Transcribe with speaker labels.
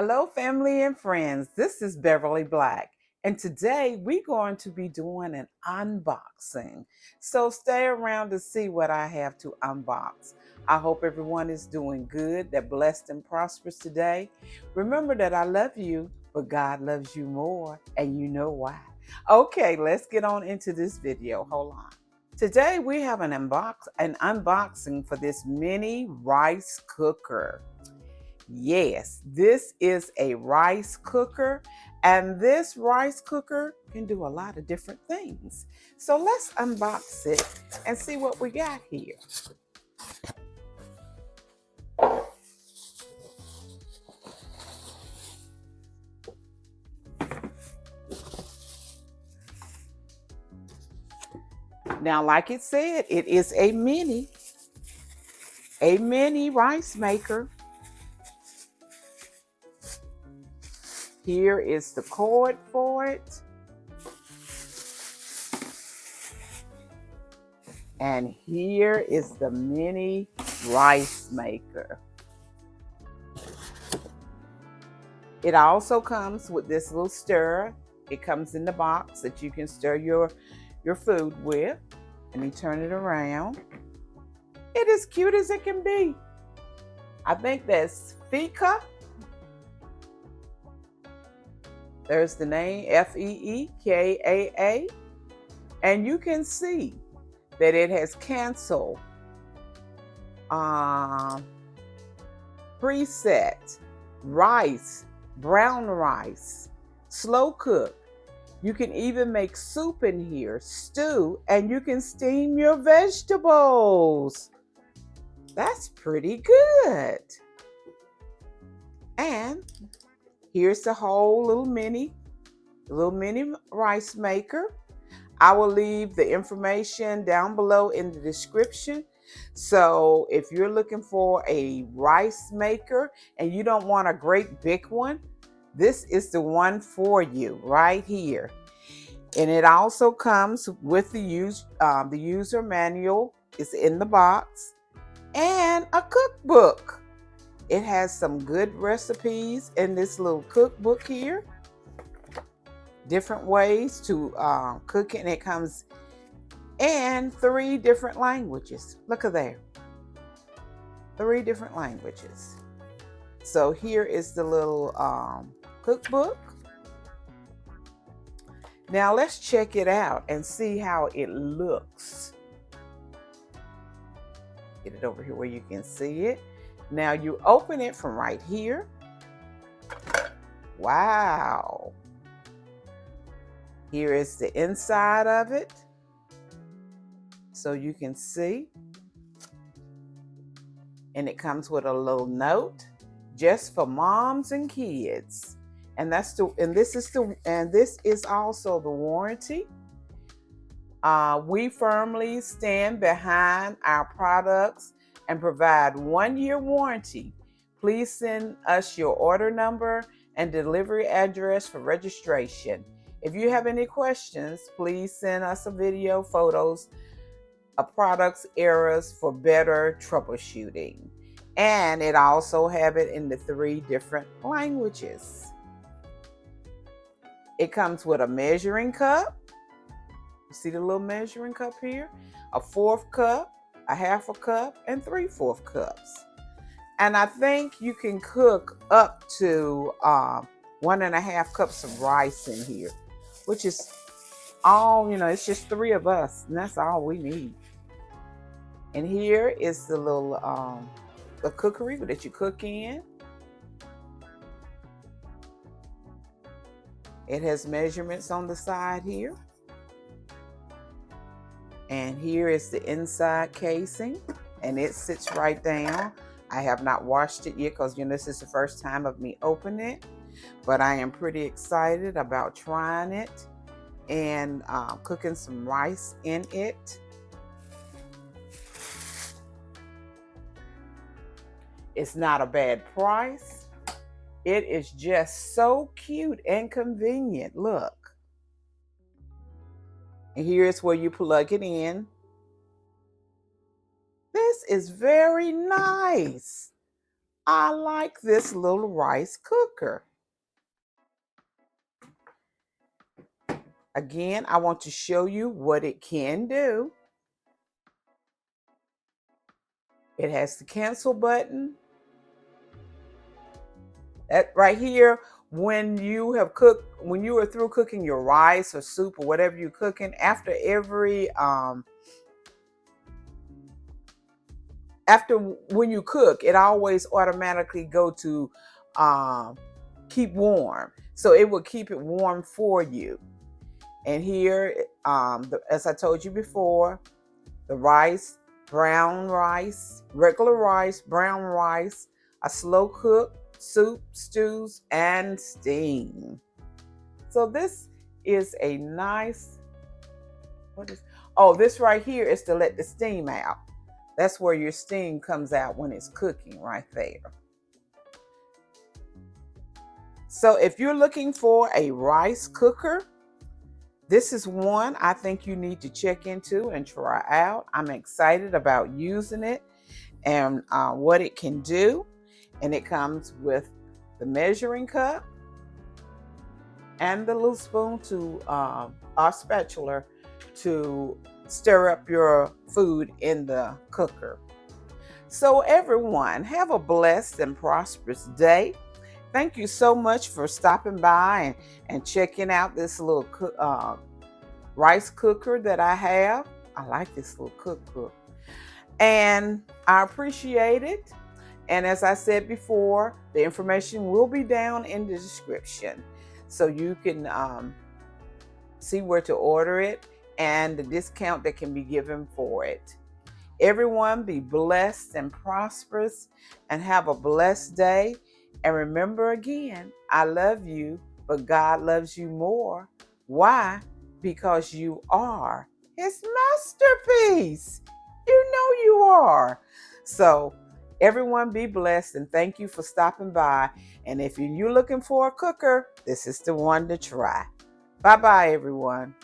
Speaker 1: Hello, family and friends. This is Beverly Black, and today we're going to be doing an unboxing. So stay around to see what I have to unbox. I hope everyone is doing good, they're blessed and prosperous today. Remember that I love you, but God loves you more, and you know why. Okay, let's get on into this video. Hold on. Today we have an unboxing for this mini rice cooker. Yes, this is a rice cooker, and this rice cooker can do a lot of different things. So let's unbox it and see what we got here. Now, like it said, it is a mini rice maker. Here is the cord for it. And here is the mini rice maker. It also comes with this little stirrer. It comes in the box that you can stir your food with. Let me turn it around. It is cute as it can be. I think that's Fika. There's the name Feekaa. And you can see that it has cancel, preset, rice, brown rice, slow cook. You can even make soup in here, stew, and you can steam your vegetables. That's pretty good. And here's the whole little mini rice maker. I will leave the information down below in the description. So if you're looking for a rice maker and you don't want a great big one, this is the one for you right here. And it also comes with the user manual. It's in the box, and a cookbook. It has some good recipes in this little cookbook here. Different ways to cook it, and it comes in 3 different languages. Look at there. 3 different languages. So here is the little cookbook. Now let's check it out and see how it looks. Get it over here where you can see it. Now you open it from right here. Wow. Here is the inside of it, so you can see. And it comes with a little note just for moms and kids. And this is also the warranty. We firmly stand behind our products and provide 1-year warranty. Please send us your order number and delivery address for registration. If you have any questions, please send us a video, photos of products, errors for better troubleshooting. And it also have it in the 3 different languages. It comes with a measuring cup. You see the little measuring cup here? A 1/4 cup, a 1/2 cup, and 3/4 cups. And I think you can cook up to 1.5 cups of rice in here, which is all, it's just 3 of us, and that's all we need. And here is the little the cookery that you cook in. It has measurements on the side here. And here is the inside casing, and it sits right down. I have not washed it yet because this is the first time of me opening it, but I am pretty excited about trying it and cooking some rice in it. It's not a bad price. It is just so cute and convenient. Look. And here's where you plug it in. This is very nice. I like this little rice cooker. Again, I want to show you what it can do. It has the cancel button. That right here, when you have cooked, when you are through cooking your rice or soup or whatever you're cooking, after when you cook, it always automatically go to keep warm. So it will keep it warm for you. And here, as I told you before, the rice, brown rice, regular rice, brown rice, a slow cook, soup, stews, and steam. So this is a nice, this right here is to let the steam out. That's where your steam comes out when it's cooking right there. So if you're looking for a rice cooker, this is one I think you need to check into and try out. I'm excited about using it and what it can do. And it comes with the measuring cup and the little spoon to our spatula to stir up your food in the cooker. So everyone, have a blessed and prosperous day. Thank you so much for stopping by and checking out this little rice cooker that I have. I like this little cookbook. And I appreciate it. And as I said before, the information will be down in the description. So you can see where to order it and the discount that can be given for it. Everyone be blessed and prosperous and have a blessed day. And remember again, I love you, but God loves you more. Why? Because you are His masterpiece. You know you are. So everyone be blessed and thank you for stopping by. And if you're looking for a cooker, this is the one to try. Bye-bye, everyone.